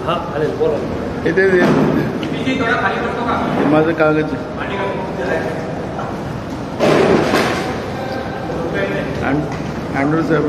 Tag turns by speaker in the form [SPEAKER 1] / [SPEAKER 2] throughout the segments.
[SPEAKER 1] हां चालेल बोला.
[SPEAKER 2] इथे माझं कागद अँड्रू साहेब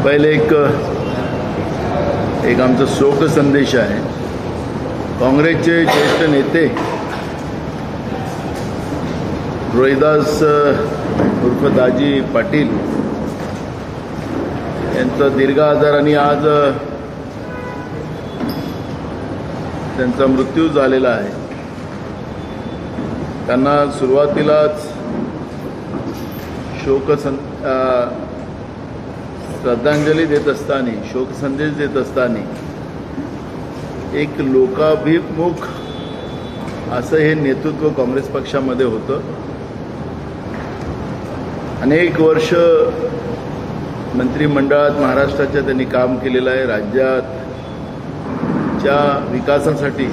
[SPEAKER 2] पहिले एक आमचा शोक संदेश आहे. काँग्रेसचे ज्येष्ठ नेते रोहिदास उर्फ दाजी पाटील यांचा दीर्घ आजाराने आज त्यांचा मृत्यू झालेला आहे. त्यांना सुरुवातीलाच श्रद्धांजली देत असताना, शोक संदेश देत असताना एक लोकाभिमुख असं हे नेतृत्व काँग्रेस पक्षामध्ये होतं. अनेक वर्ष मंत्रिमंडळात महाराष्ट्राच्या त्यांनी काम केलेलं आहे. राज्याच्या विकासासाठी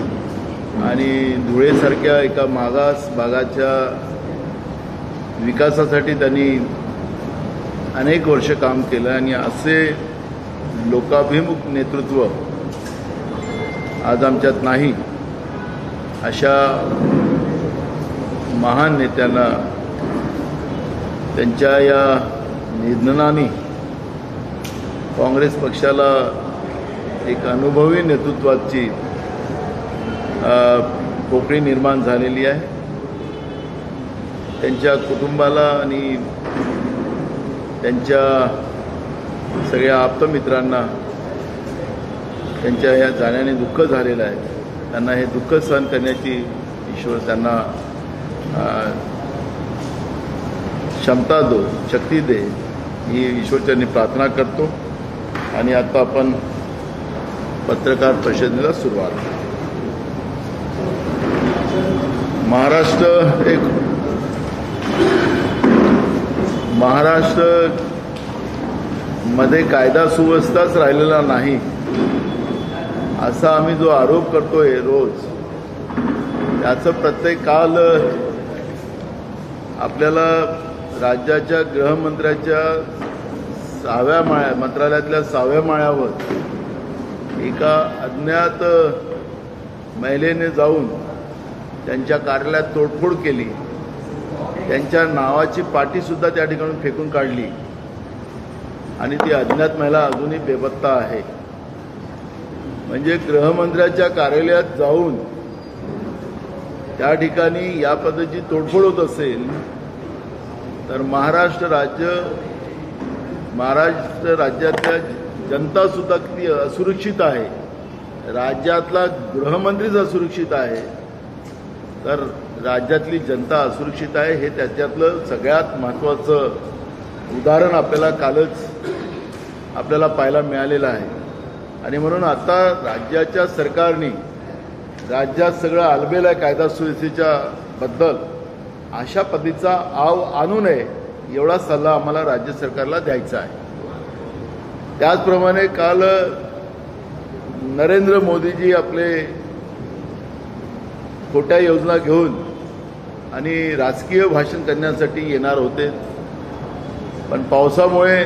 [SPEAKER 2] आणि धुळेसारख्या एका मागास भागाच्या विकासासाठी त्यांनी अनेक वर्ष काम केलं आणि असे लोकाभिमुख नेतृत्व आज आमच्यात नाही. अशा महान नेत्यांना त्यांच्या या निधनाने काँग्रेस पक्षाला एक अनुभवी नेतृत्वाची पोकळी निर्माण झालेली आहे. त्यांच्या कुटुंबाला आणि त्यांच्या सगळ्या आप्तमित्रांना त्यांच्या या जाण्याने दुःख झालेलं आहे. त्यांना हे दुःख सहन करण्याची ईश्वर त्यांना क्षमता दो, शक्ती दे, ही ईश्वरचरणी प्रार्थना करतो. आणि आता आपण पत्रकार परिषदेला सुरुवात. महाराष्ट्रमध्ये कायदा सुव्यवस्थाच राहिलेला नाही असा आम्ही जो आरोप करतोय रोज, त्याचं प्रत्येक काल आपल्याला राज्याच्या गृहमंत्र्याच्या मंत्रालयातल्या 6व्या माळ्यावर एका अज्ञात महिलेने जाऊन त्यांच्या कार्यालयात तोडफोड केली. त्यांच्या नावाची पाटीसुद्धा त्या ठिकाणी फेकून काढली आणि ती अज्ञात महिला अजूनही बेपत्ता आहे. म्हणजे गृहमंत्र्याच्या कार्यालयात जाऊन त्या ठिकाणी या पद्धतीची तोडफोड होत असेल तर महाराष्ट्र राज्यातल्या जनतासुद्धा किती असुरक्षित आहे, राज्यातला गृहमंत्रीच असुरक्षित आहे, तर राज्यातली जनता असुरक्षित आहे हे त्याच्यातलं सगळ्यात महत्त्वाचं उदाहरण आपल्याला कालच पाहायला मिळालेलं आहे. आणि म्हणून आता राज्याच्या सरकारने राज्यात सगळं आलबेल आहे कायदा सुव्यवस्थेच्या बद्दल, अशा पद्धतीचा आव आणू नये एवढा सल्ला आम्हाला राज्य सरकारला द्यायचा आहे. त्याचप्रमाणे काल नरेंद्र मोदीजी आपले खोट्या योजना घेऊन आणि राजकीय भाषण करण्यासाठी येणार होते, पण पावसामुळे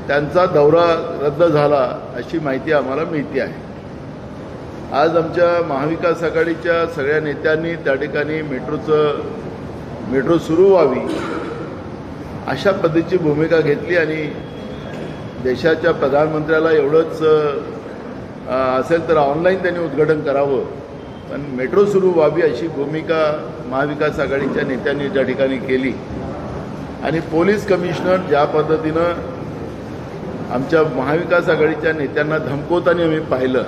[SPEAKER 2] त्यांचा दौरा रद्द झाला अशी माहिती आम्हाला मिळते आहे. आज आमच्या महाविकास आघाडीच्या सगळ्या नेत्यांनी त्या ठिकाणी मेट्रो सुरू व्हावी अशा पद्धतीची भूमिका घेतली आणि देशाच्या प्रधानमंत्र्याला एवढंच असेल तर ऑनलाईन त्यांनी उद्घाटन करावं, पण मेट्रो सुरू व्हावी अशी भूमिका महाविकास आघाडीच्या नेत्यांनी त्या ठिकाणी केली. आणि पोलीस कमिशनर ज्या पद्धतीनं आमच्या महाविकास आघाडीच्या नेत्यांना धमकवताना आम्ही पाहिलं,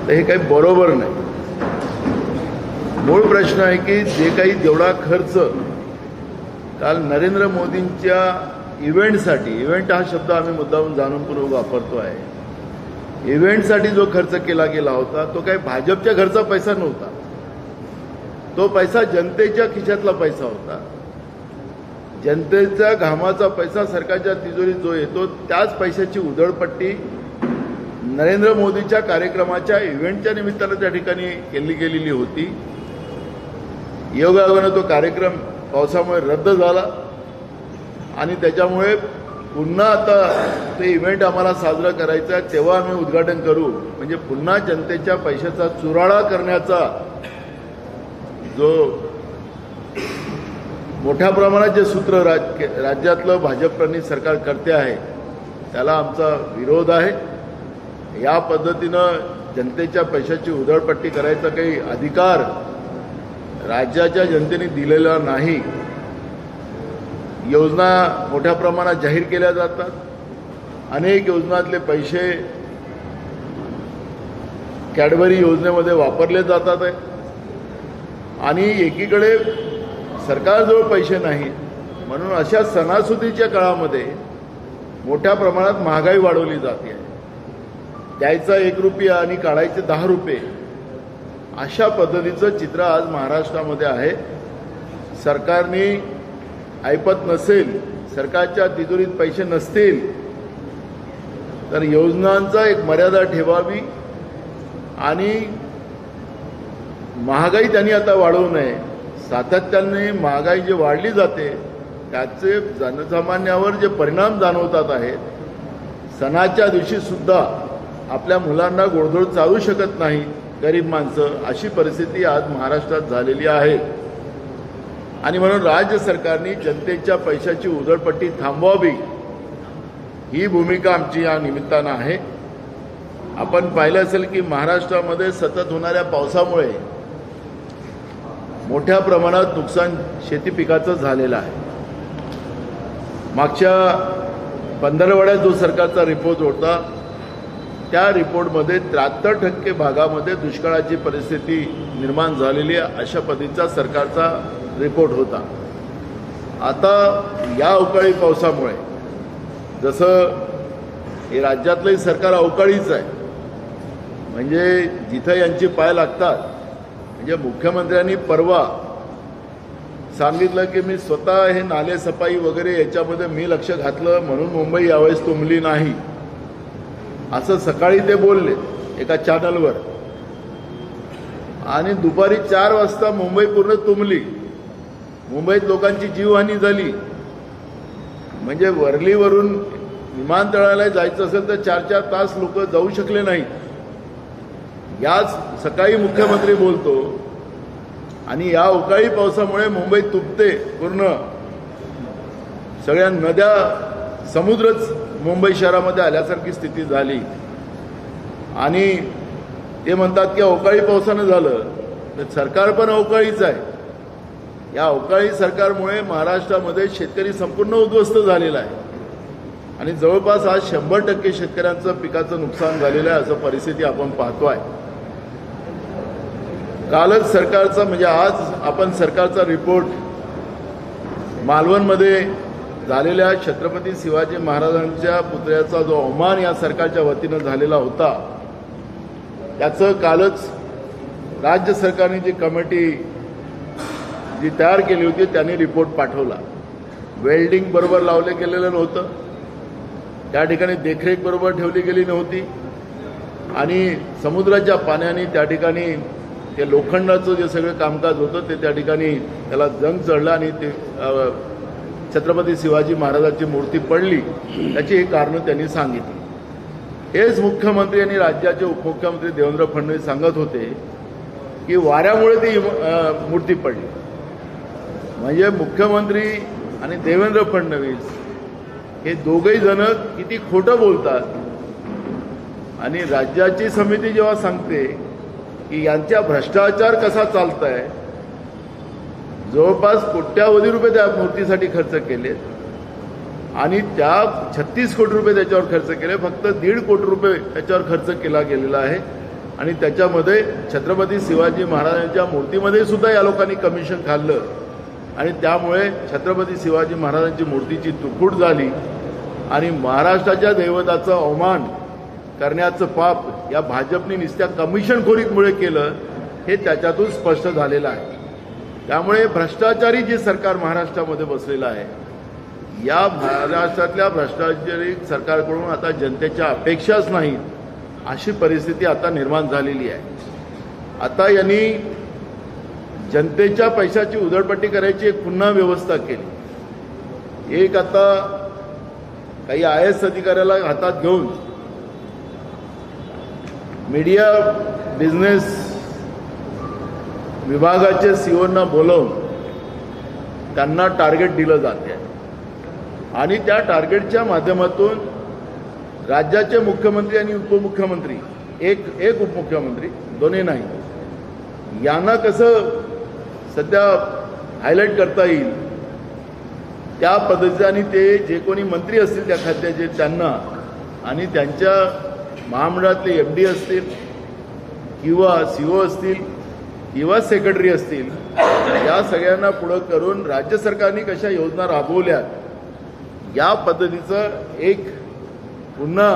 [SPEAKER 2] तर हे काही बरोबर नाही. मूळ प्रश्न आहे की जे काही जेवढा खर्च काल नरेंद्र मोदींच्या इव्हेंटसाठी, इव्हेंट हा शब्द आम्ही मुद्दामून जाणूनपूर्वक वापरतो आहे, इव्हेंटसाठी जो खर्च केला गेला होता तो काही भाजपच्या घरचा पैसा नव्हता, तो पैसा जनतेच्या खिशातला पैसा होता. जनतेच्या घामाचा पैसा सरकारच्या तिजोरीत जो येतो त्याच पैशाची उधळपट्टी नरेंद्र मोदीच्या कार्यक्रमाच्या इव्हेंटच्या निमित्तानं त्या ठिकाणी केली गेलेली होती. योगायोगानं तो कार्यक्रम पावसामुळे रद्द झाला आणि त्याच्यामुळे पुन्हा आता ते इव्हेंट आम्हाला साजरं करायचं आहे, तेव्हा आम्ही उद्घाटन करू. म्हणजे पुन्हा जनतेच्या पैशाचा चुराडा करण्याचा जो मोठ्या प्रमाणात जे सूत्र राज्यातलं भाजप सरकार करते आहे त्याला आमचा विरोध आहे. या पद्धतीनं जनतेच्या पैशाची उधळपट्टी करायचा काही अधिकार राज्याच्या जनतेने दिलेला नाही. योजना मोठ्या प्रमाणात जाहीर केल्या जातात, अनेक योजनांतले पैसे कॅडबरी योजनेमध्ये वापरले जातात आहे आणि एकीकडे सरकारजवळ पैसे नाही म्हणून अशा सणासुदीच्या काळामध्ये मोठ्या प्रमाणात महागाई वाढवली जाते आहे. द्यायचा 1 रुपया आणि काढायचे 10 रुपये अशा पद्धतीचं चित्र आज महाराष्ट्रामध्ये आहे. सरकारने ऐपत नसेल, सरकारच्या तिजोरीत पैसे नसतील तर योजनांचा एक मर्यादा ठेवावी आणि महागाई त्यांनी आता वाढवू नये. सातत्याने महागाई जी वाढली जाते त्याचे जनसामान्यावर जे परिणाम जाणवतात आहेत. सणाच्या दिवशी सुद्धा आपल्या मुलांना गोडधोड चालू शकत नाही गरीब माणसं, अशी परिस्थिती आज महाराष्ट्रात झालेली आहे. आणि म्हणून राज्य सरकारने जनतेच्या पैशाची उधळपट्टी थांबवावी ही भूमिका आमची या निमित्तानं आहे. आपण पाहिलं असेल की महाराष्ट्रामध्ये सतत होणाऱ्या पावसामुळे मोठ्या प्रमाणात नुकसान शेती पिकाचं झालेलं आहे. मागच्या 15 जो सरकारचा रिपोर्ट होता त्या रिपोर्टमध्ये 73% भागामध्ये दुष्काळाची परिस्थिती निर्माण झालेली आहे अशा पद्धतीचा सरकारचा रिपोर्ट होता. आता या अवकाळी पावसामुळे जसं हे राज्यातलंही सरकार अवकाळीच आहे, म्हणजे जिथं यांची पाय लागतात. म्हणजे मुख्यमंत्र्यांनी परवा सांगितलं की मी स्वतः हे नाले सफाई वगैरे याच्यामध्ये मी लक्ष घातलं म्हणून मुंबई यावेळेस तुंबली नाही, असं सकाळी ते बोलले एका चॅनलवर. आणि दुपारी 4 वाजता मुंबई पूर्ण तुंबली, मुंबईत लोकांची जीवहानी झाली. म्हणजे वरलीवरून विमानतळाला जायचं असेल तर 4-4 तास लोक जाऊ शकले नाहीत. याच सकाळी मुख्यमंत्री बोलतो आणि या अवकाळी पावसामुळे मुंबई तुंबते पूर्ण. सगळ्या नद्या समुद्रच मुंबई शहरामध्ये आल्यासारखी स्थिती झाली. आणि ते म्हणतात की अवकाळी पावसानं झालं, तर सरकार पण अवकाळीच आहे. या अवकाळी सरकारमुळे महाराष्ट्रामध्ये शेतकरी संपूर्ण उद्ध्वस्त झालेला आहे आणि जवळपास आज 100% शेतकऱ्यांचं पिकाचं नुकसान झालेलं आहे असं परिस्थिती आपण पाहतोय. कालच सरकारचा म्हणजे आज आपण सरकारचा रिपोर्ट मालवणमध्ये झालेल्या छत्रपती शिवाजी महाराजांच्या पुतळ्याचा जो अवमान या सरकारच्या वतीनं झालेला होता त्याचं कालच राज्य सरकारने जी कमिटी जी तयार केली होती त्यांनी रिपोर्ट पाठवला. वेल्डिंग बरोबर लावले गेलेलं नव्हतं, त्या ठिकाणी देखरेख बरोबर ठेवली गेली नव्हती आणि समुद्राच्या पाण्याने त्या ठिकाणी ते लोखंडाचं जे सगळं कामकाज होतं ते त्या ठिकाणी त्याला जंग चढला आणि ते छत्रपती शिवाजी महाराजांची मूर्ती पडली. त्याची ही कारणं त्यांनी सांगितली. हेच मुख्यमंत्री आणि राज्याचे उपमुख्यमंत्री देवेंद्र फडणवीस सांगत होते की वाऱ्यामुळे ती मूर्ती पडली. म्हणजे मुख्यमंत्री आणि देवेंद्र फडणवीस हे दोघेही जण किती खोटं बोलतात. आणि राज्याची समिती जेव्हा सांगते की यांचा भ्रष्टाचार कसा चालतोय, जवळपास कोट्यावधी रुपये त्या मूर्तीसाठी खर्च केलेत आणि त्या 36 कोटी रुपये त्याच्यावर खर्च केले, फक्त 1.5 कोटी रुपये त्याच्यावर खर्च केला गेलेला आहे. आणि त्याच्यामध्ये छत्रपती शिवाजी महाराजांच्या मूर्तीमध्ये सुद्धा या लोकांनी कमिशन खाल्लं आणि त्यामुळे छत्रपती शिवाजी महाराजांची मूर्तीची तुटफूट झाली आणि महाराष्ट्राच्या दैवताचा अवमान करण्याचं पाप या भाजपने नुसत्या कमिशनखोरीमुळे केलं हे त्याच्यातून स्पष्ट झालेलं आहे. त्यामुळे भ्रष्टाचारी जे सरकार महाराष्ट्रामध्ये बसलेलं आहे, या महाराष्ट्रातल्या भ्रष्टाचारी सरकारकडून आता जनतेच्या अपेक्षाच नाहीत अशी परिस्थिती आता निर्माण झालेली आहे. आता यांनी जनतेच्या पैशाची उधळपट्टी करायची एक पुन्हा व्यवस्था केली. एक आता काही IAS अधिकाऱ्याला हातात घेऊन मीडिया बिझनेस विभागाचे CEOंना बोलवून त्यांना टार्गेट दिलं जाते आणि त्या टार्गेटच्या माध्यमातून राज्याचे मुख्यमंत्री आणि उपमुख्यमंत्री, एक उपमुख्यमंत्री, दोन्ही नाही, यांना कसं सध्या हायलाईट करता येईल त्या पद्धतीने आणि ते जे कोणी मंत्री असतील त्या खात्याचे त्यांना आणि त्यांच्या महामंडळातले MD असतील किंवा CEO असतील किंवा सेक्रेटरी असतील, या सगळ्यांना पुढं करून राज्य सरकारने कशा योजना राबवल्या या पद्धतीचं एक पुन्हा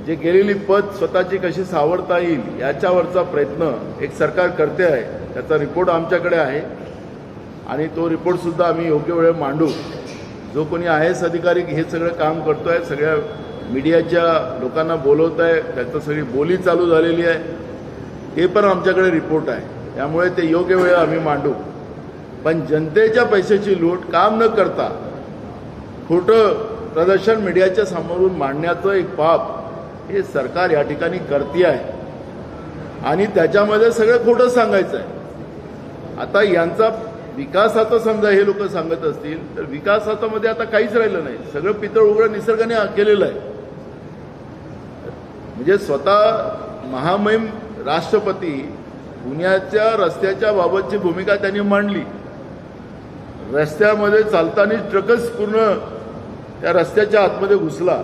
[SPEAKER 2] जे गेलेली पद स्वतःची कशी सावरता येईल याच्यावरचा प्रयत्न एक सरकार करते आहे. त्याचा रिपोर्ट आमच्याकडे आहे आणि तो रिपोर्टसुद्धा आम्ही योग्य वेळेत मांडू. जो कोणी IAS अधिकारी हे सगळं काम करतो आहे, सगळ्या मीडियाच्या लोकांना बोलवत आहे, त्याचं सगळी बोली चालू झालेली आहे, हे पण आमच्याकडे रिपोर्ट आहे. त्यामुळे ते योग्य वेळेत आम्ही मांडू. पण जनतेच्या पैशाची लूट काम न करता खोटं प्रदर्शन मीडियाच्या समोरून मांडण्याचं एक पाप हे सरकार या ठिकाणी करते आहे आणि त्याच्यामध्ये सगळं खोटं सांगायचं आहे. आता यांचा विकासाचं समजा हे लोक सांगत असतील तर विकासामध्ये आता काहीच राहिलं नाही. सगळं पितळ उघडं निसर्गाने केलेलं आहे. म्हणजे स्वतः महामहिम राष्ट्रपती पुण्याच्या रस्त्याच्या बाबतची भूमिका त्यांनी मांडली. रस्त्यामध्ये चालताना ट्रकच पूर्ण त्या रस्त्याच्या आतमध्ये घुसला.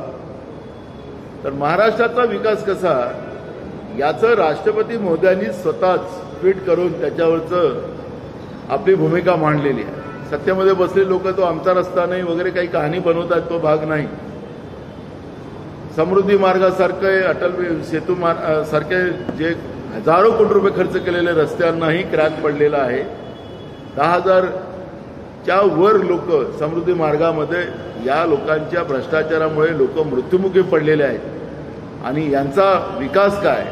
[SPEAKER 2] तर महाराष्ट्राचा विकास कसा याचं राष्ट्रपती महोदयांनी स्वतःच ट्विट करून त्याच्यावरचं आपली भूमिका मांडलेली आहे. सत्तेमध्ये बसलेले लोक तो आमचा रस्ता नाही वगैरे काही कहाणी बनवतात, तो भाग नाही. समृद्धी मार्गासारखे, अटल सेतू सारखे जे हजारो कोटी रुपये खर्च केलेले रस्त्यांनाही क्रॅक पडलेला आहे. 10,000च्या वर लोक समृद्धी मार्गामध्ये या लोकांच्या भ्रष्टाचारामुळे लोक मृत्युमुखी पडलेले आहेत आणि यांचा विकास काय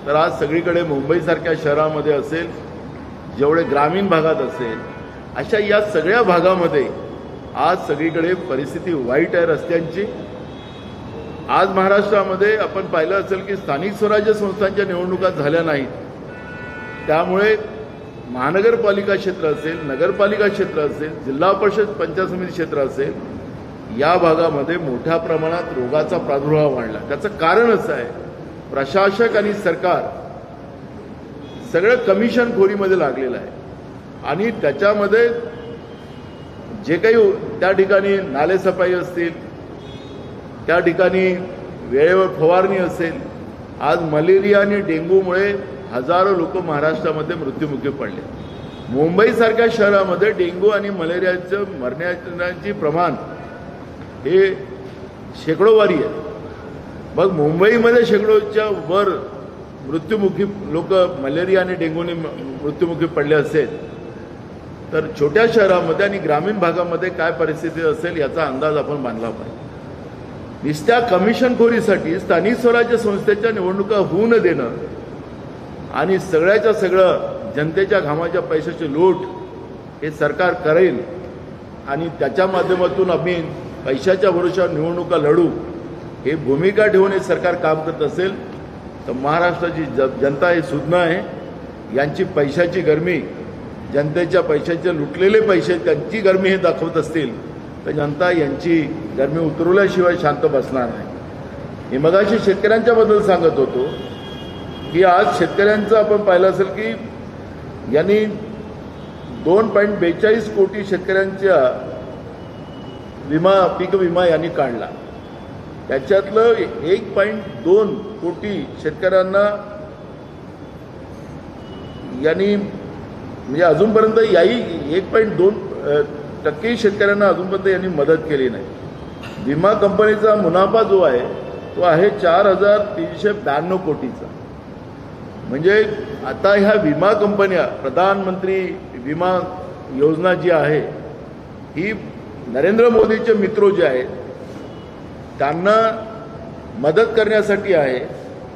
[SPEAKER 2] तर आज सगळीकडे मुंबईसारख्या शहरामध्ये असेल, जेवढे ग्रामीण भागात असेल, अशा या सगळ्या भागामध्ये आज सगळीकडे परिस्थिती वाईट आहे रस्त्यांची. आज महाराष्ट्रामध्ये आपण पाहिलं असेल की स्थानिक स्वराज्य संस्थांच्या निवडणुका झाल्या नाहीत. त्यामुळे महानगरपालिका क्षेत्र असेल, नगरपालिका क्षेत्र असेल, जिल्हा परिषद पंचायत समिती क्षेत्र असेल, या भागामध्ये मोठ्या प्रमाणात रोगाचा प्रादुर्भाव वाढला. त्याचं कारणच आहे प्रशासक आणि सरकार सगळं कमिशनखोरीमध्ये लागलेलं आहे आणि त्याच्यामध्ये जे काही त्या ठिकाणी नालेसफाई असतील, त्या ठिकाणी वेळेवर फवारणी असेल, आज मलेरिया आणि डेंग्यूमुळे हजारो लोक महाराष्ट्रामध्ये मृत्युमुखी पडले. मुंबईसारख्या शहरामध्ये डेंग्यू आणि मलेरियाचं मरण्याचे प्रमाण हे शेकडोवारी आहे. मग मुंबईमध्ये शेकडोच्या वर मृत्युमुखी लोक मलेरिया आणि डेंग्यूने मृत्युमुखी पडले असेल तर छोट्या शहरामध्ये आणि ग्रामीण भागामध्ये काय परिस्थिती असेल याचा अंदाज आपण बांधला पाहिजे. नुसत्या कमिशनखोरीसाठी स्थानिक स्वराज्य संस्थेच्या निवडणुका होऊ न देणं आणि सगळ्याच्या सगळं जनतेच्या घामाच्या पैशाची लूट हे सरकार करेल आणि त्याच्या माध्यमातून आम्ही पैशाच्या भरोशावर निवडणुका लढू हे भूमिका ठेवून हे सरकार काम करत असेल तर महाराष्ट्राची जनता ही सुज्ञ आहे. यांची पैशाची गरमी, जनतेच्या पैशाचे लुटलेले पैसे त्यांची गरमी हे दाखवत असतील तर जनता यांची गरमी उतरवल्याशिवाय शांत बसणार नाही. मी मगाशी शेतकऱ्यांच्याबद्दल सांगत होतो की आज शेतकऱ्यांचं आपण पाहिलं असेल की यांनी 2.42 कोटी शेतकऱ्यांच्या पीक विमा यांनी काढला. त्याच्यातलं 1.2 कोटी शेतकऱ्यांना यांनी म्हणजे अजूनपर्यंत याही 1.2% शेतकऱ्यांना अजूनपर्यंत यांनी मदत केली नाही. विमा कंपनीचा मुनाफा जो आहे तो आहे 4,392 कोटीचा. म्हणजे आता ह्या विमा कंपन्या, प्रधानमंत्री विमा योजना जी आहे ही नरेंद्र मोदीचे मित्र जे आहेत त्यांना मदत करण्यासाठी आहे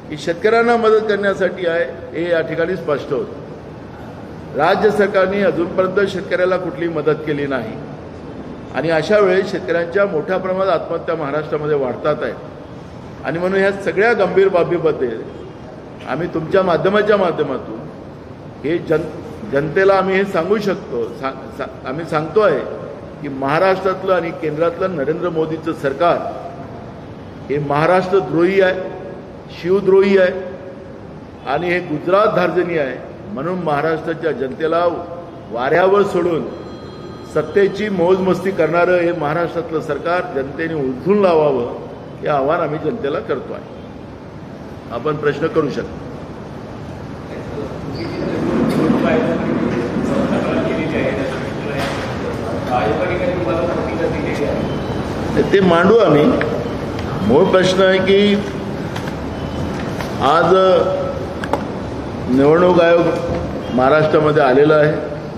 [SPEAKER 2] की शेतकऱ्यांना मदत करण्यासाठी आहे हे या ठिकाणी स्पष्ट होतं. राज्य सरकारने अजूनपर्यंत शेतकऱ्याला कुठली मदत केली नाही आणि अशा वेळी शेतकऱ्यांच्या मोठ्या प्रमाणात आत्महत्या महाराष्ट्रामध्ये वाढतात आहेत आणि म्हणून ह्या सगळ्या गंभीर बाबीबद्दल आम्ही तुमच्या माध्यमातून हे जनतेला आम्ही हे सांगू शकतो, आम्ही सांगतो आहे की महाराष्ट्रातलं आणि केंद्रातलं नरेंद्र मोदीचं सरकार हे महाराष्ट्रद्रोही आहे, शिवद्रोही आहे आणि हे गुजरात धार्जनी आहे. म्हणून महाराष्ट्राच्या जनतेला वाऱ्यावर सोडून सत्तेची मौजमस्ती करणारं हे महाराष्ट्रातलं सरकार जनतेने उलथून लावावं हे आव्हान आम्ही जनतेला करतो आहे. आपण प्रश्न करू शकता. ते मांडू आम्ही. मूळ प्रश्न आहे की आज निवडणूक आयोग महाराष्ट्रामध्ये आलेला आहे.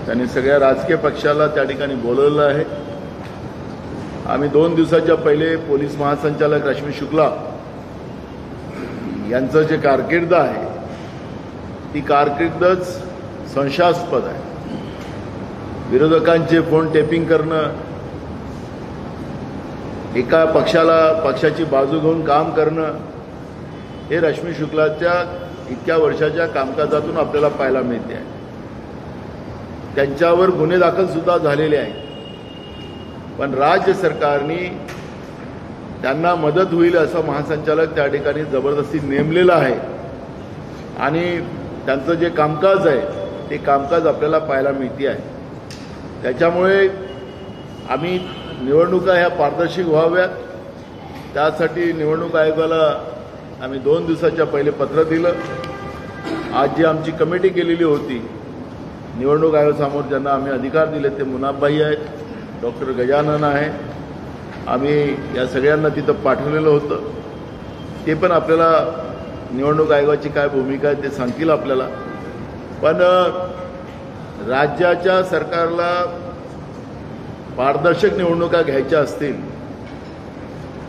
[SPEAKER 2] त्यांनी सगळ्या राजकीय पक्षाला त्या ठिकाणी बोलवलं आहे. आम्ही 2 दिवसाच्या पहिले पोलीस महासंचालक रश्मी शुक्ला यांचं जे कारकीर्द आहे ती कारकीर्दच संशयास्पद आहे. विरोधकांचे फोन टेपिंग करणं, एका पक्षाची बाजू घेऊन काम करणं हे रश्मी शुक्लाच्या इतक्या वर्षाच्या कामकाजातून आपल्याला पाहायला मिळते आहे. त्यांच्यावर गुन्हे दाखल सुद्धा झालेले आहेत. पण राज्य सरकारने त्यांना मदत होईल असा महासंचालक त्या ठिकाणी जबरदस्ती नेमलेला आहे आणि त्यांचं जे कामकाज आहे ते कामकाज आपल्याला पाहायला मिळते आहे. त्याच्यामुळे आम्ही निवडणुका ह्या पारदर्शक व्हाव्यात त्यासाठी निवडणूक आयोगाला आम्ही 2 दिवसाच्या पहिले पत्र दिलं. आज जी आमची कमिटी केलेली होती निवडणूक आयोगासमोर ज्यांना आम्ही अधिकार दिले ते मुनाफभाई आहेत, डॉक्टर गजानन आहे. आम्ही या सगळ्यांना तिथं पाठवलेलं होतं. ते पण आपल्याला निवडणूक आयोगाची काय भूमिका आहे ते सांगतील आपल्याला. पण राज्याच्या सरकारला पारदर्शक निवडणुका घ्यायच्या असतील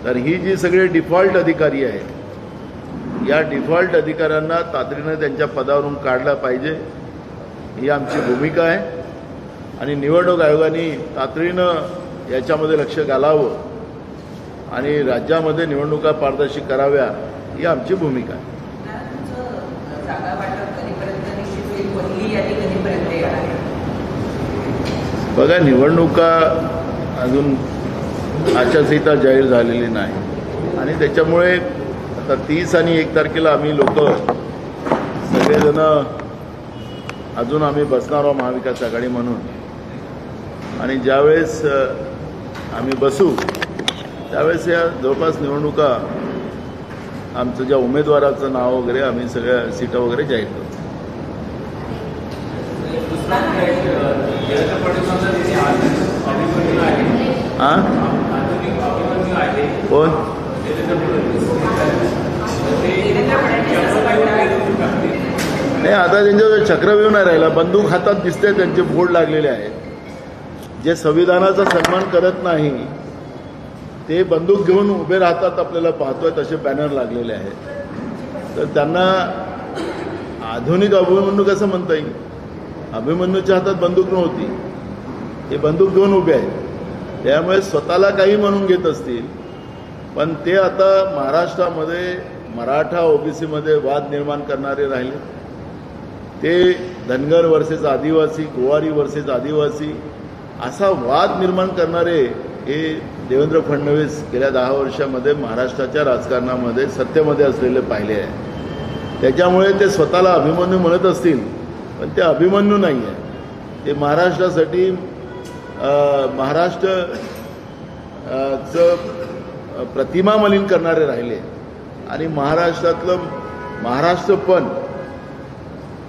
[SPEAKER 2] तर ही जी सगळे डिफॉल्ट अधिकारी आहेत या डिफॉल्ट अधिकाऱ्यांना तातडीनं त्यांच्या पदावरून काढलं पाहिजे ही आमची भूमिका आहे आणि निवडणूक आयोगाने तातडीनं याच्यामध्ये लक्ष घालावं आणि राज्यामध्ये निवडणुका पारदर्शी कराव्या ही आमची भूमिका आहे. बघा, निवडणुका अजून आचारसंहिता जाहीर झालेली नाही आणि त्याच्यामुळे आता 30 आणि 1 तारखेला आम्ही लोक सगळेजण अजून आम्ही बसणार आहोत महाविकास आघाडी म्हणून आणि ज्यावेळेस आम्ही बसू त्यावेळेस या जवळपास निवडणुका आमचं ज्या उमेदवाराचं नाव वगैरे आम्ही सगळ्या सीटा वगैरे जाहीर करू. कोण नाही, आता त्यांच्यावर चक्रव्यूह नाही राहिला. बंदूक हातात दिसते, त्यांचे बोर्ड लागलेले आहेत. जे संविधानाचा सन्मान करत नाही ते बंदूक घेऊन उभे राहतात, आपल्याला पाहतोय तसे बॅनर लागलेले आहेत. तर त्यांना आधुनिक अभिमन्यू कसं म्हणता येईल? अभिमन्यूच्या हातात बंदूक नव्हती, हे बंदूक घेऊन उभे आहेत. त्यामुळे स्वतःला काही म्हणून घेत असतील पण ते आता महाराष्ट्रामध्ये मराठा ओबीसीमध्ये वाद निर्माण करणारे राहिले. ते धनगर वर्सेस आदिवासी, गोवारी वर्सेस आदिवासी असा वाद निर्माण करणारे हे देवेंद्र फडणवीस गेल्या 10 वर्षामध्ये महाराष्ट्राच्या राजकारणामध्ये सत्तेमध्ये असलेले पाहिले आहे. त्याच्यामुळे ते स्वतःला अभिमन्यू म्हणत असतील पण ते अभिमन्यू नाही आहे. ते महाराष्ट्रासाठी महाराष्ट्राचं प्रतिमा मलिन करणारे राहिले आणि महाराष्ट्रातलं महाराष्ट्रपण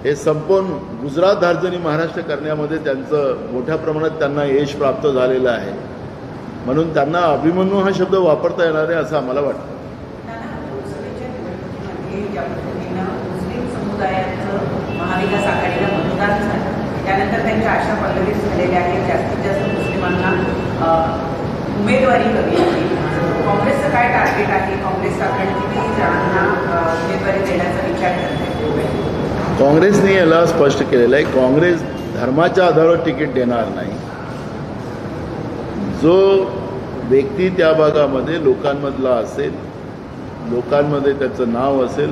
[SPEAKER 2] हे संपूर्ण गुजरात धार्जनी महाराष्ट्र करण्यामध्ये त्यांचं मोठ्या प्रमाणात त्यांना यश प्राप्त झालेलं आहे. म्हणून त्यांना अभिमन्यू हा शब्द वापरता येणार आहे असं आम्हाला वाटतं.
[SPEAKER 1] रोजी ज्या पद्धतीनं मुस्लिम समुदायाचं महाविकास आघाडीला मतदान झालं, त्यानंतर त्यांच्या आशा पल्लवित झालेल्या आहेत. जास्तीत जास्त मुस्लिमांना उमेदवारी हवी आहे. काँग्रेसचं काय टार्गेट आहे? काँग्रेस आघाडी किती जणांना उमेदवारी देण्याचा विचार करते?
[SPEAKER 2] काँग्रेसने याला स्पष्ट केलेलं आहे, काँग्रेस धर्माच्या आधारावर तिकीट देणार नाही. जो व्यक्ती त्या भागामध्ये लोकांमधला असेल, लोकांमध्ये त्याचं नाव असेल,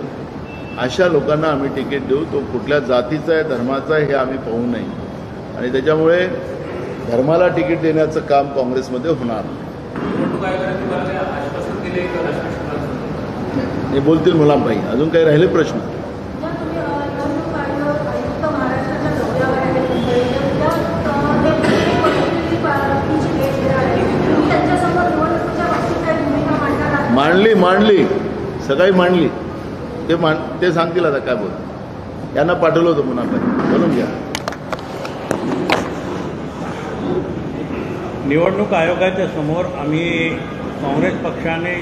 [SPEAKER 2] अशा लोकांना आम्ही तिकीट देऊ. तो कुठल्या जातीचा आहे, धर्माचा आहे, हे आम्ही पाहू नये. आणि त्याच्यामुळे धर्माला तिकीट देण्याचं काम काँग्रेसमध्ये होणार नाही. हे बोलतील मुलांबाई. अजून काही राहिले प्रश्न? मांडली सकाळी मांडली. ते सांगतील आता काय बोल. यांना पाठवलं होतं मुलांबाई, बोलून घ्या.
[SPEAKER 3] निवडणूक आयोगाच्या समोर आम्ही काँग्रेस पक्षाने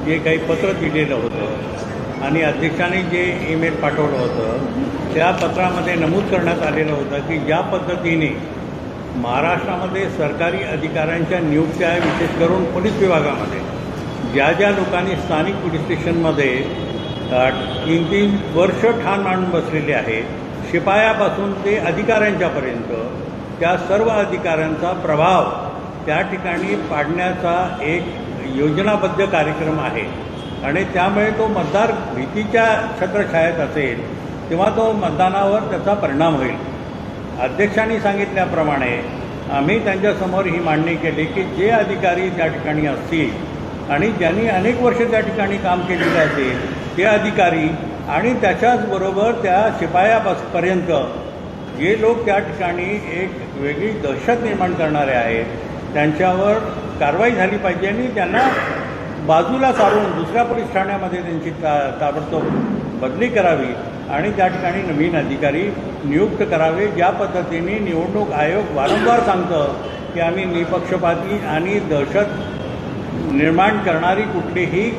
[SPEAKER 3] जे काही पत्र दिलेलं होतं आणि अध्यक्षांनी जे ईमेल पाठवलं होतं, त्या पत्रामध्ये नमूद करण्यात आलेलं होतं की ज्या पद्धतीने महाराष्ट्रामध्ये सरकारी अधिकाऱ्यांच्या नियुक्त्या, विशेष करून पोलीस विभागामध्ये ज्या लोकांनी स्थानिक पोलीस स्टेशनमध्ये 3-3 वर्ष ठाण मांडून बसलेले आहे, शिपायापासून ते अधिकाऱ्यांच्यापर्यंत, त्या सर्व अधिकाऱ्यांचा प्रभाव त्या ठिकाणी पाडण्याचा एक योजनाबद्ध कार्यक्रम आहे. आणि त्यामुळे तो मतदार भीतीच्या छत्रछायेत असेल तेव्हा तो मतदानावर त्याचा परिणाम होईल. अध्यक्षांनी सांगितल्याप्रमाणे आम्ही त्यांच्यासमोर ही मांडणी केली की जे अधिकारी त्या ठिकाणी असतील आणि ज्यांनी अनेक वर्ष त्या ठिकाणी काम केलेलं असेल ते अधिकारी आणि त्याच्याचबरोबर त्या शिपायापर्यंत जे लोक त्या ठिकाणी एक वेगळी दहशत निर्माण करणारे आहेत, त्यांच्यावर कारवाई झाली पाहिजे आणि त्यांना बाजूला सारून दुसऱ्या पोलीस ठाण्यामध्ये त्यांची ताबडतोब बदली करावी आणि त्या ठिकाणी नवीन अधिकारी नियुक्त करावे. ज्या पद्धतीने निवडणूक आयोग वारंवार सांगतं की आम्ही निपक्षपाती आणि दहशत निर्माण करणारी कुठलीही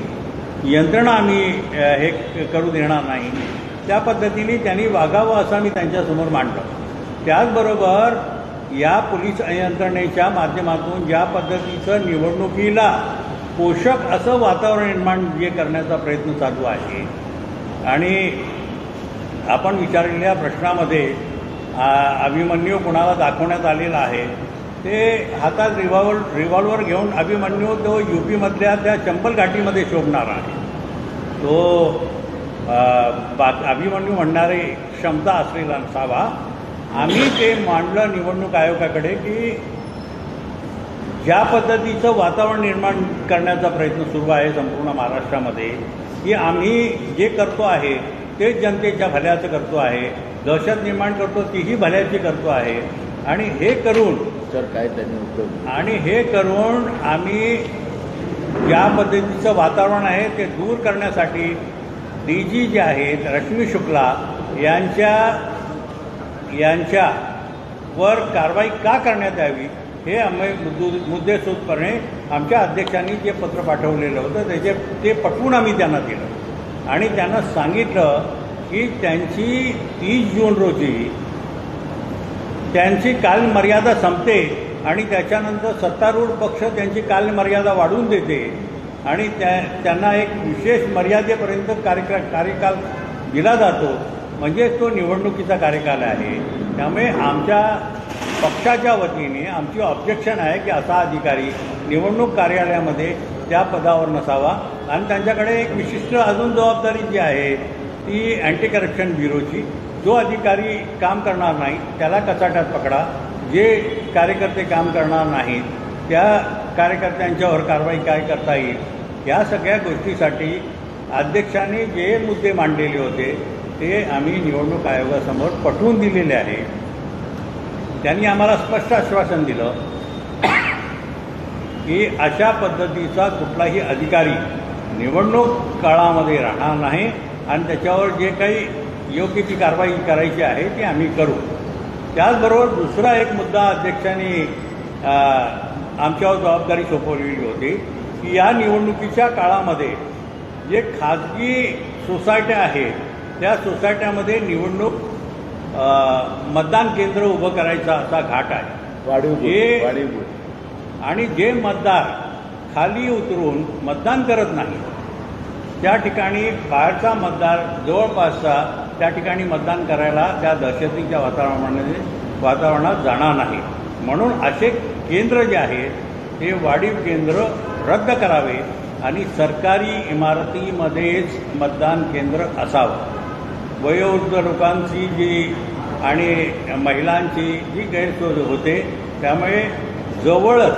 [SPEAKER 3] यंत्रणा आम्ही हे करू देणार नाही, त्या पद्धतीने त्यांनी वागावं असं आम्ही त्यांच्यासमोर मांडलं. त्याचबरोबर या पोलीस यंत्रणेच्या माध्यमातून ज्या पद्धतीचं निवडणुकीला पोषक असं वातावरण निर्माण जे करण्याचा प्रयत्न चालू आहे आणि आपण विचारलेल्या प्रश्नामध्ये अभिमन्यू कुणाला दाखवण्यात आलेला आहे, ते हातात रिव्हॉल्वर घेऊन अभिमन्यू तो UP-मधल्या त्या चंबल घाटीमध्ये शोभणार आहे. तो अभिमन्यू म्हणणारी क्षमता असलेला नसावा. आम्ही ते मांडलं निवडणूक आयोगाकडे की ज्या पद्धतीचं वातावरण निर्माण करण्याचा प्रयत्न सुरू आहे संपूर्ण महाराष्ट्रामध्ये, की आम्ही जे करतो आहे ते जनतेच्या भल्याचं करतो आहे, दहशत निर्माण करतो तीही भल्याची करतो आहे. आणि हे करून
[SPEAKER 2] काय त्यांनी
[SPEAKER 3] आणि हे करून आम्ही ज्या पद्धतीचं वातावरण आहे ते दूर करण्यासाठी DG जे आहेत रश्मी शुक्ला यांच्यावर कारवाई का करण्यात यावी हे आम्ही मुद्देसूदपणे आमच्या अध्यक्षांनी जे पत्र पाठवलेलं होतं ते पटवून आम्ही त्यांना दिलं आणि त्यांना सांगितलं की त्यांची 30 जून रोजी त्यांची कालमर्यादा संपते आणि त्याच्यानंतर सत्तारूढ पक्ष त्यांची कालमर्यादा वाढवून देते आणि त्यांना एक विशेष मर्यादेपर्यंत कार्यकाल दिला जातो, म्हणजे तो निवडणुकीचा कार्यकाल आहे. त्यामुळे आमच्या पक्षाच्या वतीने आमची ऑब्जेक्शन आहे की असा अधिकारी निवडणूक कार्यालयामध्ये त्या पदावर नसावा आणि त्यांच्याकडे एक विशिष्ट अजून जबाबदारी जी आहे ती अँटी करप्शन ब्युरोची. जो अधिकारी काम करणार नाही त्याला कचाट्यात पकडा, जे कार्यकर्ते काम करणार नाहीत त्या कार्यकर्त्यांच्यावर कारवाई काय करता येईल, या सगळ्या गोष्टीसाठी अध्यक्षांनी जे मुद्दे मांडलेले होते ते आम्ही निवडणूक आयोगासमोर पटवून दिलेले आहे. त्यांनी आम्हाला स्पष्ट आश्वासन दिलं की अशा पद्धतीचा कुठलाही अधिकारी निवडणूक काळामध्ये राहणार नाही आणि त्याच्यावर जे काही योग्य ती कारवाई करायची आहे ती आम्ही करू. त्याचबरोबर दुसरा एक मुद्दा अध्यक्षांनी आमच्यावर जबाबदारी सोपवलेली होती की या निवडणुकीच्या काळामध्ये जे खाजगी सोसायट्या आहेत त्या सोसायट्यामध्ये निवडणूक मतदान केंद्र उभं करायचा असा घाट आहे आणि जे मतदार खाली उतरून मतदान करत नाही त्या ठिकाणी बाहेरचा मतदार जवळपासचा त्या ठिकाणी मतदान करायला त्या दहशतीच्या वातावरणात जाणार नाही. म्हणून असे केंद्र जे आहेत ते वाढीव केंद्र रद्द करावे आणि सरकारी इमारतीमध्येच मतदान केंद्र असावं. वयोवृद्ध लोकांची जी आणि महिलांची जी गैरसोय होते त्यामुळे जवळच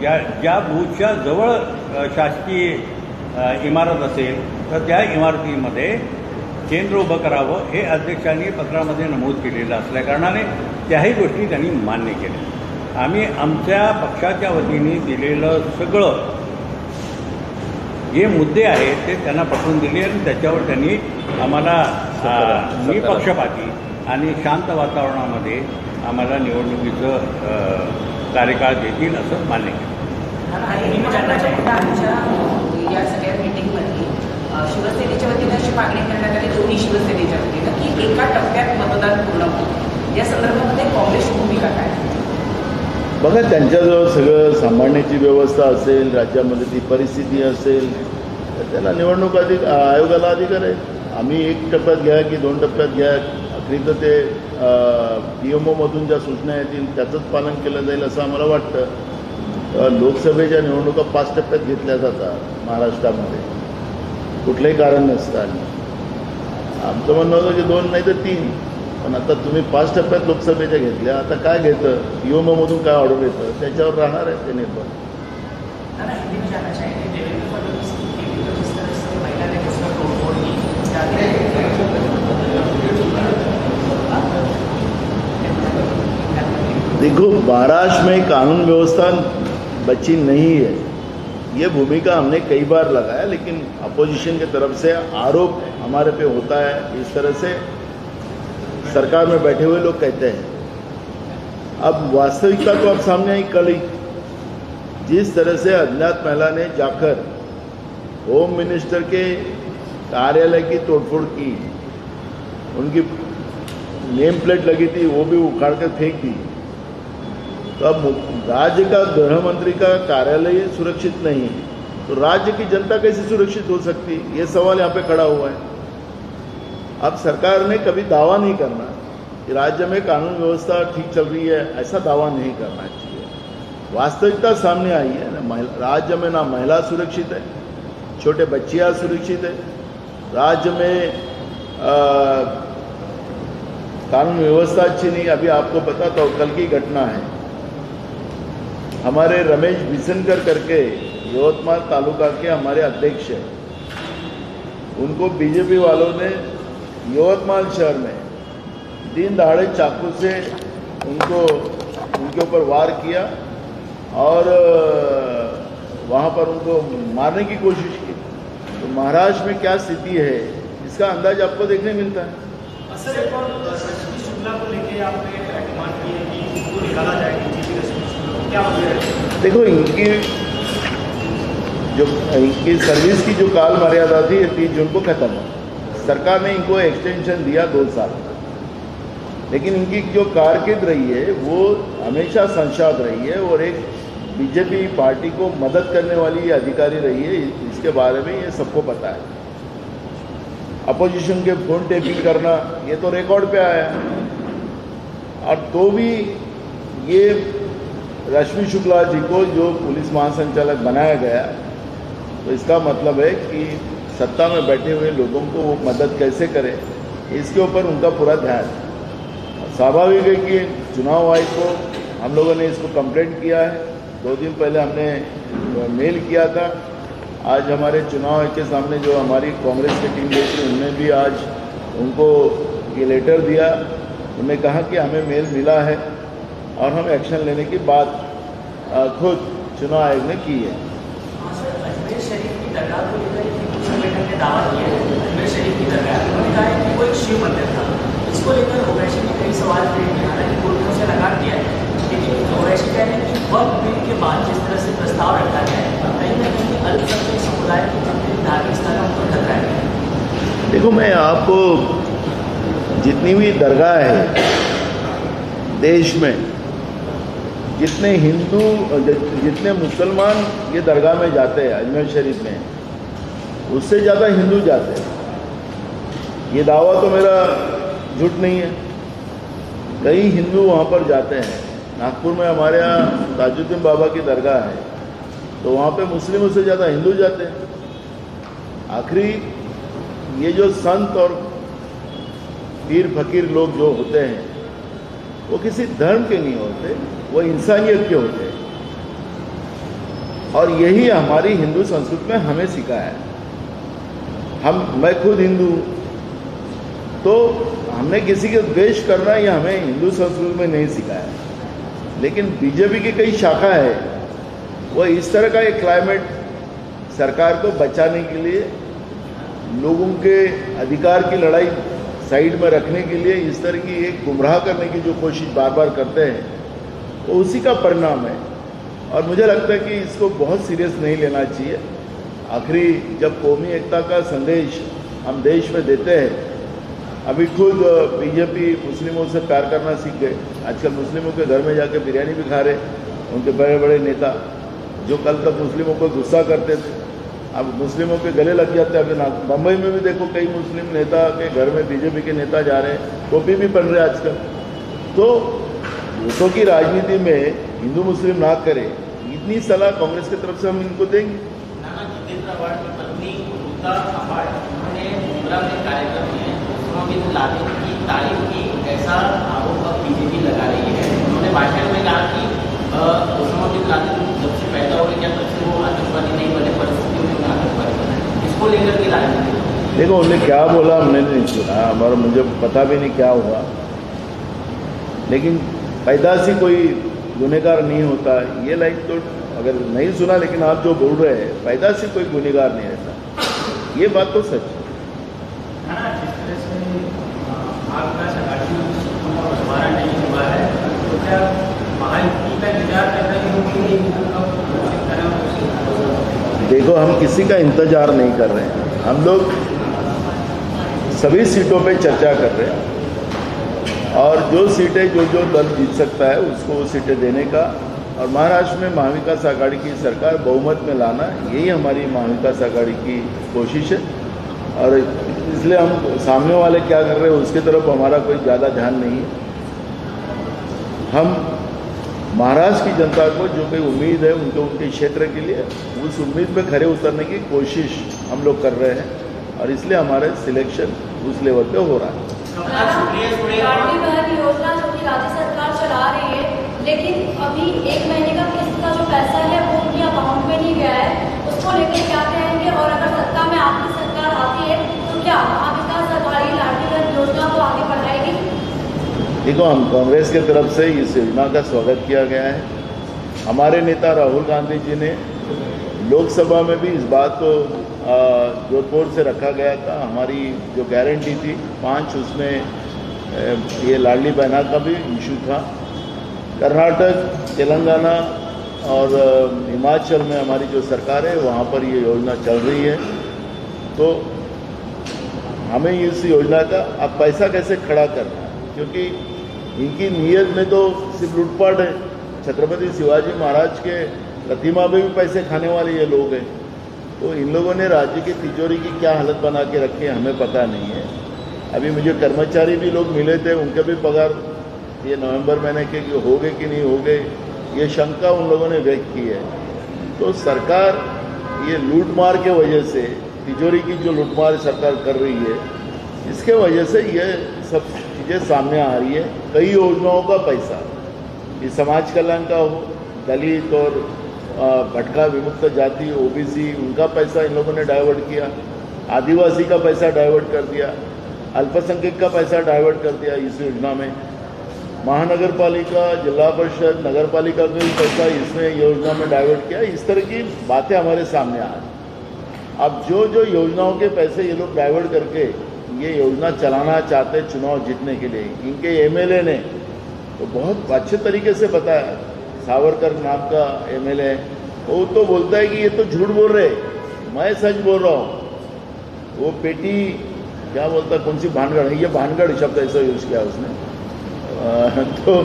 [SPEAKER 3] ज्या बूथच्या जवळ शासकीय इमारत असेल तर त्या इमारतीमध्ये केंद्र उभं करावं हे अध्यक्षांनी पत्रामध्ये नमूद केलेलं असल्याकारणाने त्याही गोष्टी त्यांनी मान्य केल्या. आम्ही आमच्या पक्षाच्या वतीने दिलेलं सगळं जे मुद्दे आहेत ते त्यांना पटवून दिले आणि त्याच्यावर त्यांनी आम्हाला निपक्षपाती आणि शांत वातावरणामध्ये आम्हाला निवडणुकीचं कार्यकाळ देतील असं मान्य केलं.
[SPEAKER 1] या सगळ्या मीटिंगमध्ये शिवसेनेच्या वतीनं अशी मागणी करण्यात आली दोन्ही शिवसेनेच्या वतीनं की एका टप्प्यात मतदान पूर्ण होईल. या संदर्भामध्ये काँग्रेसची भूमिका काय?
[SPEAKER 2] बघा, त्यांच्याजवळ सगळं सांभाळण्याची व्यवस्था असेल, राज्यामध्ये ती परिस्थिती असेल तर त्याला निवडणूक आयोगाला अधिकार आहे. आम्ही 1 टप्प्यात घ्या की 2 टप्प्यात घ्या, अखेरी तर ते PMOमधून ज्या सूचना येतील त्याचंच पालन केलं जाईल असं आम्हाला वाटतं. लोकसभेच्या निवडणुका 5 टप्प्यात घेतल्या जातात महाराष्ट्रामध्ये, कुठलंही कारण नसतं. आमचं म्हणणं होतं की 2 नाही तर 3, पण आता तुम्ही 5 टप्प्यात लोकसभेच्या घेतल्या, आता काय घेतं PMOमधून काय ऑर्डर येतं त्याच्यावर राहणार आहे ते निर्भर. देखो, महाराष्ट्र में कानून व्यवस्था बची नहीं है, ये भूमिका हमने कई बार लगाया, लेकिन अपोजिशन की तरफ से आरोप हमारे पे होता है, इस तरह से सरकार में बैठे हुए लोग कहते हैं। अब वास्तविकता तो अब सामने आई कल ही, जिस तरह से अज्ञात महिला ने जाकर होम मिनिस्टर के कार्यालय की तोड़फोड़ की, उनकी नेम प्लेट लगी थी वो भी उखाड़ कर फेंक दी, तो अब राज्य का गृह मंत्री का कार्यालय सुरक्षित नहीं है तो राज्य की जनता कैसे सुरक्षित हो सकती, ये सवाल यहाँ पे खड़ा हुआ है। अब सरकार ने कभी दावा नहीं करना कि राज्य में कानून व्यवस्था ठीक चल रही है, ऐसा दावा नहीं करना चाहिए। वास्तविकता सामने आई है ना, राज्य में ना महिला सुरक्षित है, छोटे बच्चियाँ सुरक्षित है, राज्य में कानून व्यवस्था अच्छी नहीं। अभी आपको बताता हूँ, कल की घटना है, हमारे रमेश बिसनकर करके यवतमाल तालुका के हमारे अध्यक्ष हैं, उनको बीजेपी वालों ने यवतमाल शहर में दिन दहाड़े चाकू से उनके ऊपर वार किया और वहाँ पर उनको मारने की कोशिश की। तो महाराष्ट्र में क्या स्थिति है इसका अंदाज आपको देखने मिलता है।
[SPEAKER 4] सर, एक और रश्मि शुक्ला को लेके आपने डिमांड की है कि उनको निकाला जाए डीजीपी रश्मि शुक्ला को, क्या वजह है?
[SPEAKER 2] देखो, इनकी सर्विस की जो काल मर्यादा थी 30 जून को खत्म हो, सरकार ने इनको एक्सटेंशन दिया 2 साल, लेकिन इनकी जो कारकिर्द रही है वो हमेशा संशाद रही है और एक बीजेपी पार्टी को मदद करने वाली अधिकारी रही है, इसके बारे में ये सबको पता है। अपोजिशन के फोन टेपिंग करना ये तो रिकॉर्ड पे आया, और तो भी ये रश्मि शुक्ला जी को जो पुलिस महासंचालक बनाया गया, तो इसका मतलब है कि सत्ता में बैठे हुए लोगों को वो मदद कैसे करें, इसके ऊपर उनका पूरा ध्यान। स्वाभाविक है कि चुनाव आयोग को हम लोगों ने इसको कंप्लेंट किया है, 2 दिन पहले हमने मेल किया था। आज हमारे चुनाव आयोग के सामने जो हमारी कांग्रेस की टीम गई थी, उनने भी आज उनको ये लेटर दिया। उन्होंने कहा कि हमें मेल मिला है और हम एक्शन लेने की बात खुद चुनाव आयोग ने की है।
[SPEAKER 4] अजमेर शरीफ की दरगाह को लेकर हिंदू संगठन ने दावा किया है, अजमेर शरीफ की दरगाह उन्होंने कहा है कि वो एक शिव मंदिर था। इसको लेकर ओवैसी ने कई सवाल किए हैं, हालांकि कोर्ट से नकार दिया है, लेकिन ओवैसी कह रहे हैं कि वक्त बिल के बाद जिस तरह से प्रस्ताव रखा गया है, कहीं ना कहीं अल्पसंख्यक समुदाय के जितने धार्मिक स्थान उन पर खतरा है।
[SPEAKER 2] जितनी भी दरगाह है देश में, जितने हिंदू जितने मुसलमान ये दरगाह में जाते हैं अजमेर शरीफ में, उससे ज़्यादा हिंदू जाते हैं। ये दावा तो मेरा झूठ नहीं है। कई हिंदू वहाँ पर जाते हैं। नागपुर में हमारे यहाँ ताजुद्दीन बाबा की दरगाह है, तो वहाँ पे मुस्लिमों से ज़्यादा हिंदू जाते हैं। आखिरी ये जो संत और पीर फकीर लोग जो होते हैं वो किसी धर्म के नहीं होते, वो इंसानियत के होते हैं। और यही हमारी हिंदू संस्कृति में हमें सिखाया है। मैं खुद हिंदू हूँ, तो हमने किसी के द्वेष करना ये हमें हिंदू संस्कृति में नहीं सिखाया। लेकिन बीजेपी की कई शाखा है, वो इस तरह का एक क्लाइमेट सरकार को बचाने के लिए, लोगों के अधिकार की लड़ाई साइड में रखने के लिए इस तरह की एक गुमराह करने की जो कोशिश बार बार करते हैं, वो उसी का परिणाम है। और मुझे लगता है कि इसको बहुत सीरियस नहीं लेना चाहिए। आखिरी जब कौमी एकता का संदेश हम देश में देते हैं, अभी खुद बीजेपी मुस्लिमों से प्यार करना सीख गए। आजकल मुस्लिमों के घर में जाके बिरयानी भी खा रहे उनके बड़े बड़े नेता, जो कल तक मुस्लिमों को गुस्सा करते थे, अब मुस्लिमों के गले लग जाते हैं। अभी बम्बई में भी देखो कई मुस्लिम नेता के घर में बीजेपी के नेता जा रहे हैं, टोपी भी पहन रहे आजकल। तो वोटों की राजनीति में हिंदू मुस्लिम ना करे, इतनी सलाह कांग्रेस की तरफ से हम इनको देंगे।
[SPEAKER 5] जितेंद्र अवार्ड की पत्नी गुप्ता अवार्ड उन्होंने मुद्रा में कार्यक्रम में उस्मा लादेन की तारीफ की, ऐसा आरोप अब बीजेपी लगा रही है। उन्होंने भाषण में कहा कि उस्मा लादेन जब से पैदा हो गया तब से वो आतंकवादी नहीं बने, परिस्थितियों में आतंकवादी बने। इसको लेकर के राजनीति
[SPEAKER 2] देखो उन्होंने क्या बोला हमने नहीं सुना, और मुझे पता भी नहीं क्या हुआ। लेकिन पैदा से कोई गुनहगार नहीं होता, ये लाइक तो अगर नहीं सुना, लेकिन आप जो बोल रहे हैं पैदा से कोई गुनहगार नहीं रहता, ये बात तो सच है।
[SPEAKER 4] आपका हमारा नहीं हुआ है, तो क्या महायुति का इंतजार कर रहे हो?
[SPEAKER 2] देखो हम किसी का इंतजार नहीं कर रहे हैं, हम लोग सभी सीटों पे चर्चा कर रहे हैं, और जो सीटें जो दल जीत सकता है उसको वो सीटें देने का, और महाराष्ट्र में महाविकास आघाड़ी की सरकार बहुमत में लाना, यही हमारी महाविकास आघाड़ी की कोशिश है। और इसलिए हम सामने वाले क्या कर रहे हैं उसकी तरफ हमारा कोई ज़्यादा ध्यान नहीं है। हम महाराष्ट्र की जनता को जो कोई उम्मीद है उनके क्षेत्र के लिए, उस उम्मीद पे खरे उतरने की कोशिश हम लोग कर रहे हैं, और इसलिए हमारे सिलेक्शन उस लेवल पे हो रहा है।
[SPEAKER 6] लाडली बहन योजना जो कि राज्य सरकार चला रही है, लेकिन अभी 1 महीने का किस्त का जो पैसा है वो उनके अकाउंट में नहीं गया है, उसको लेकर क्या कहेंगे? और अगर सत्ता में आपकी सरकार आती है तो क्या महाविकास आघाड़ी लाडली बहन योजना को आगे बढ़ाएगी?
[SPEAKER 2] देखो हम कांग्रेस की तरफ से इस योजना का स्वागत किया गया है। हमारे नेता राहुल गांधी जी ने लोकसभा में भी इस बात को जोर से रखा गया था। हमारी जो गारंटी थी 5, उसमें ये लाडली बहना का भी इशू था। कर्नाटक, तेलंगाना और हिमाचल में हमारी जो सरकार है वहाँ पर ये योजना चल रही है। तो हमें इस योजना का अब पैसा कैसे खड़ा करना है, क्योंकि इनकी नीयत में तो सिर्फ लूटपाट है। छत्रपति शिवाजी महाराज के प्रतिमा में भी पैसे खाने वाले ये लोग हैं। तो इन लोगों ने राज्य की तिजोरी की क्या हालत बना के रखी है हमें पता नहीं है। अभी मुझे कर्मचारी भी लोग मिले थे, उनके भी पगार ये नवंबर महीने के हो गए कि नहीं हो गए, ये शंका उन लोगों ने व्यक्त की है। तो सरकार ये लूटमार के वजह से, तिजोरी की जो लूटमार सरकार कर रही है, इसके वजह से ये सब चीज़ें सामने आ रही है। कई योजनाओं का पैसा, ये समाज कल्याण का हो, दलित और भटका विमुक्त जाति ओबीसी, उनका पैसा इन लोगों ने डाइवर्ट किया, आदिवासी का पैसा डाइवर्ट कर दिया, अल्पसंख्यक का पैसा डाइवर्ट कर दिया इस योजना में। महानगर पालिका, जिला परिषद, नगर पालिका का भी पैसा इसमें योजना में डाइवर्ट किया। इस तरह की बातें हमारे सामने आ रही। अब जो जो योजनाओं के पैसे ये लोग डाइवर्ट करके ये योजना चलाना चाहते चुनाव जीतने के लिए, इनके एमएलए ने तो बहुत अच्छे तरीके से बताया। सावरकर नाम का एमएलए, वो तो बोलता है कि ये तो झूठ बोल रहे, मैं सच बोल रहा हूँ। वो पेटी क्या बोलता कौन सी भानगढ़ है, ये भानगढ़ शब्द ऐसा यूज किया उसने। तो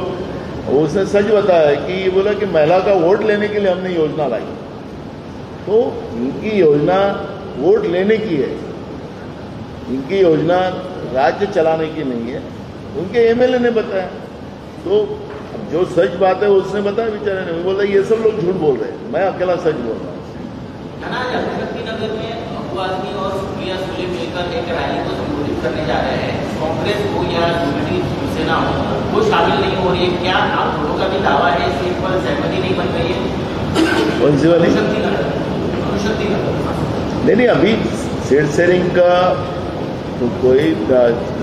[SPEAKER 2] उसने सच बताया कि ये बोला कि महिला का वोट लेने के लिए हमने योजना लाई। तो इनकी योजना वोट लेने की है, इनकी योजना राज्य चलाने की नहीं है, उनके एमएलए ने बताया। तो अब जो सच बात है उसने बताया बेचारे ने, बोला ये सब लोग झूठ बोल रहे हैं, मैं अकेला सच बोल रहा हूँ।
[SPEAKER 5] नगर में अबू आजमी और सुप्रिया सुले मिलकर एक रैली को संबोधित करने जा रहे हैं। कांग्रेस हो या दूसरी शिवसेना हो, वो शामिल नहीं हो रही है। क्या आप दोनों का भी दावा है, सीट पर सहमति नहीं बन रही है?
[SPEAKER 2] कौन सी वाली? नहीं, अभी सीट शेयरिंग का तो कोई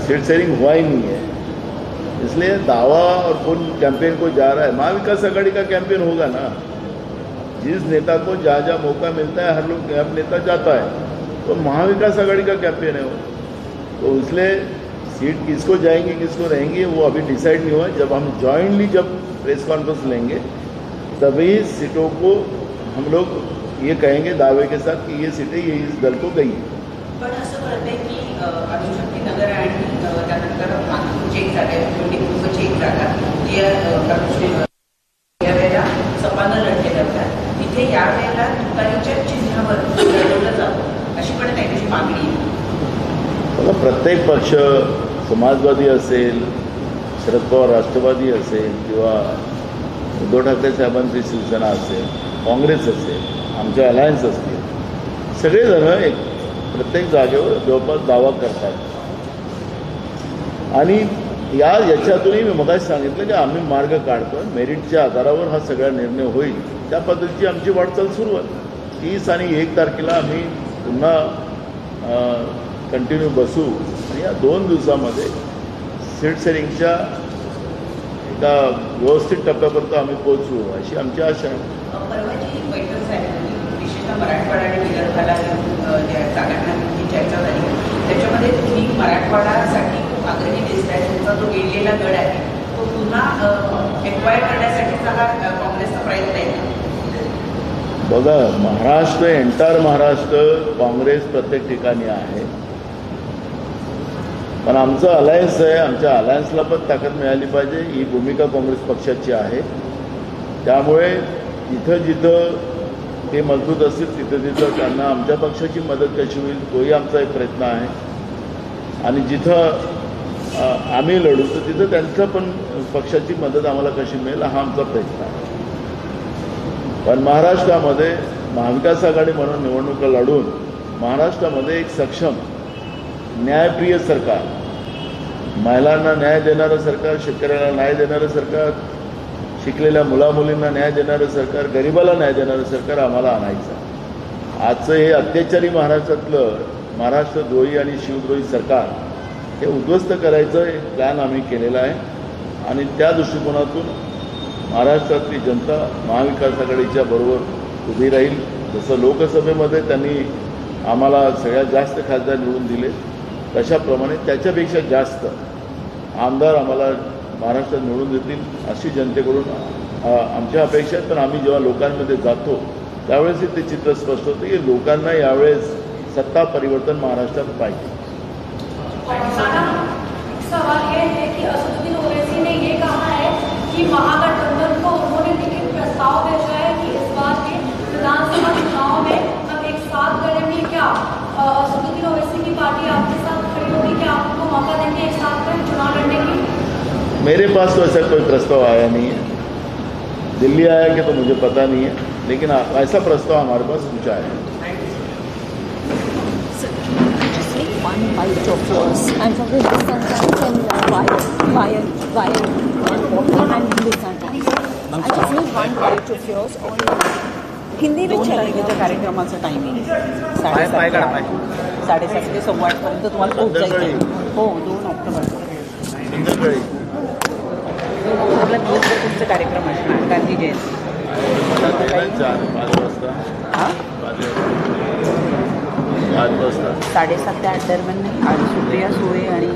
[SPEAKER 2] सीट शेयरिंग हुआ ही नहीं है, इसलिए दावा और कौन कैंपेन को जा रहा है। महाविकास आघाड़ी का कैंपेन होगा ना, जिस नेता को जहाँ जहाँ मौका मिलता है हर नेता जाता है, तो महाविकास आघाड़ी का कैंपेन है वो। तो इसलिए सीट किसको जाएंगी किसको रहेंगी वो अभी डिसाइड नहीं हुआ। जब हम जॉइंटली जब प्रेस कॉन्फ्रेंस लेंगे तभी सीटों को हम लोग ये कहेंगे दावे के साथ कि ये सीटें ये इस दल को गई है।
[SPEAKER 1] पण असं कळतंय की अणुशक्ती नगर आणि त्यानंतर नागपूरची एक जागा आहे, 22ची एक जागा जी यावेळेला सपानं लढलेल्या होत्या, तिथे यावेळेला तुतारीच्या चिन्हावर लढवलं जावं अशी पण त्यांची मागणी आहे।
[SPEAKER 2] बघा, प्रत्येक पक्ष समाजवादी असेल, शरद पवार राष्ट्रवादी असेल किंवा उद्धव ठाकरे साहेबांची शिवसेना असेल, काँग्रेस असेल, आमचे अलायन्स असतील, सगळेजण एक प्रत्येक जागेवर जवळपास दावा करतात। आणि याच्यातूनही मी मगाशी सांगितलं की आम्ही मार्ग काढतोय, मेरिटच्या आधारावर हा सगळा निर्णय होईल, त्या पद्धतीची आमची वाटचाल सुरू आहे। 30 आणि 1 तारखेला आम्ही पुन्हा कंटिन्यू बसू आणि या 2 दिवसामध्ये सीट शेअरिंगच्या एका व्यवस्थित टप्प्यापर्यंत आम्ही पोहोचू अशी आमची आशा आहे।
[SPEAKER 1] परवाची बैठक झाली, विशेषतः मराठवाडा आणि विदर्भाला ज्या जागांची चर्चा झाली, त्याच्यामध्ये तुम्ही मराठवाडासाठी खूप आग्रही दिसताय। तुमचा जो गेलेला गड आहे तो पुन्हा एक्वायर करण्यासाठीचा हा काँग्रेसचा प्रयत्न आहे।
[SPEAKER 2] बघा, महाराष्ट्र एंटायर महाराष्ट्र काँग्रेस प्रत्येक ठिकाणी आहे, पण आमचं अलायन्स आहे, आमच्या अलायन्सला पण ताकद मिळाली पाहिजे ही भूमिका काँग्रेस पक्षाची आहे। त्यामुळे जिथं जिथं ते मजबूत असतील तिथं तिथं त्यांना आमच्या पक्षाची मदत कशी होईल तोही आमचा एक प्रयत्न आहे, आणि जिथं आम्ही लढू तर तिथं त्यांचं पण पक्षाची मदत आम्हाला कशी मिळेल हा आमचा प्रयत्न आहे। पण महाराष्ट्रामध्ये महाविकास आघाडी म्हणून निवडणुका लढून महाराष्ट्रामध्ये एक सक्षम न्यायप्रिय सरकार, महिलांना न्याय देणारं सरकार, शेतकऱ्याला न्याय देणारं सरकार, शिकलेल्या मुलामुलींना न्याय देणारं सरकार, गरिबाला न्याय देणारं सरकार आम्हाला आणायचं। आजचं हे अत्याचारी महाराष्ट्रातलं महाराष्ट्रद्रोही आणि शिवद्रोही सरकार हे उद्ध्वस्त करायचं एक प्लॅन आम्ही केलेला आहे, आणि त्या दृष्टिकोनातून महाराष्ट्रातली जनता महाविकास आघाडीच्या बरोबर उभी राहील। जसं लोकसभेमध्ये त्यांनी आम्हाला सगळ्यात जास्त खासदार निवडून दिले, तशाप्रमाणे त्याच्यापेक्षा जास्त आमदार आम्हाला महाराष्ट्रात निवडून देतील अशी जनतेकडून आमच्या अपेक्षा आहेत। पण आम्ही जेव्हा लोकांमध्ये जातो त्यावेळेस ते चित्र स्पष्ट होतं की लोकांना यावेळेस सत्ता परिवर्तन महाराष्ट्रात पाहिजे।
[SPEAKER 6] सवाल ये है कि असदुद्दीन ओवैसी ने ये कहा है कि महागठबंधन को उन्होंने लिखित प्रस्ताव भेजा है कि इस बार के विधानसभा चुनाव में हम एक साथ लड़ेंगे। क्या असदुद्दीन ओवैसी की पार्टी आपके साथ खड़ी होगी? क्या आप उनको मौका देंगे एक साथ में चुनाव लड़ने की?
[SPEAKER 2] मेरे पास तो ऐसा कोई प्रस्ताव आया नहीं है, दिल्ली आया कि तो मुझे पता नहीं है, लेकिन ऐसा प्रस्ताव हमारे पास पहुँचा है।
[SPEAKER 7] One bite of yours. I'm from the Hindustan Times and Wire and Hindustan Times. I just need one bite of yours on Hindi में चलेगा
[SPEAKER 8] कार्यक्रमाचा टायमिंग 7:30 ते 7:15 पर्यंत तुम्हाला पोहोचायचं। हो, 2 ऑक्टोबर आपला दिवसभर तुमचा कार्यक्रम असणार, गांधी जयंती
[SPEAKER 2] 5 वाजता।
[SPEAKER 8] हां,
[SPEAKER 2] 5 वाजता
[SPEAKER 8] 7:30 ते 8 दरम्यान सुप्रिया सुळे आणि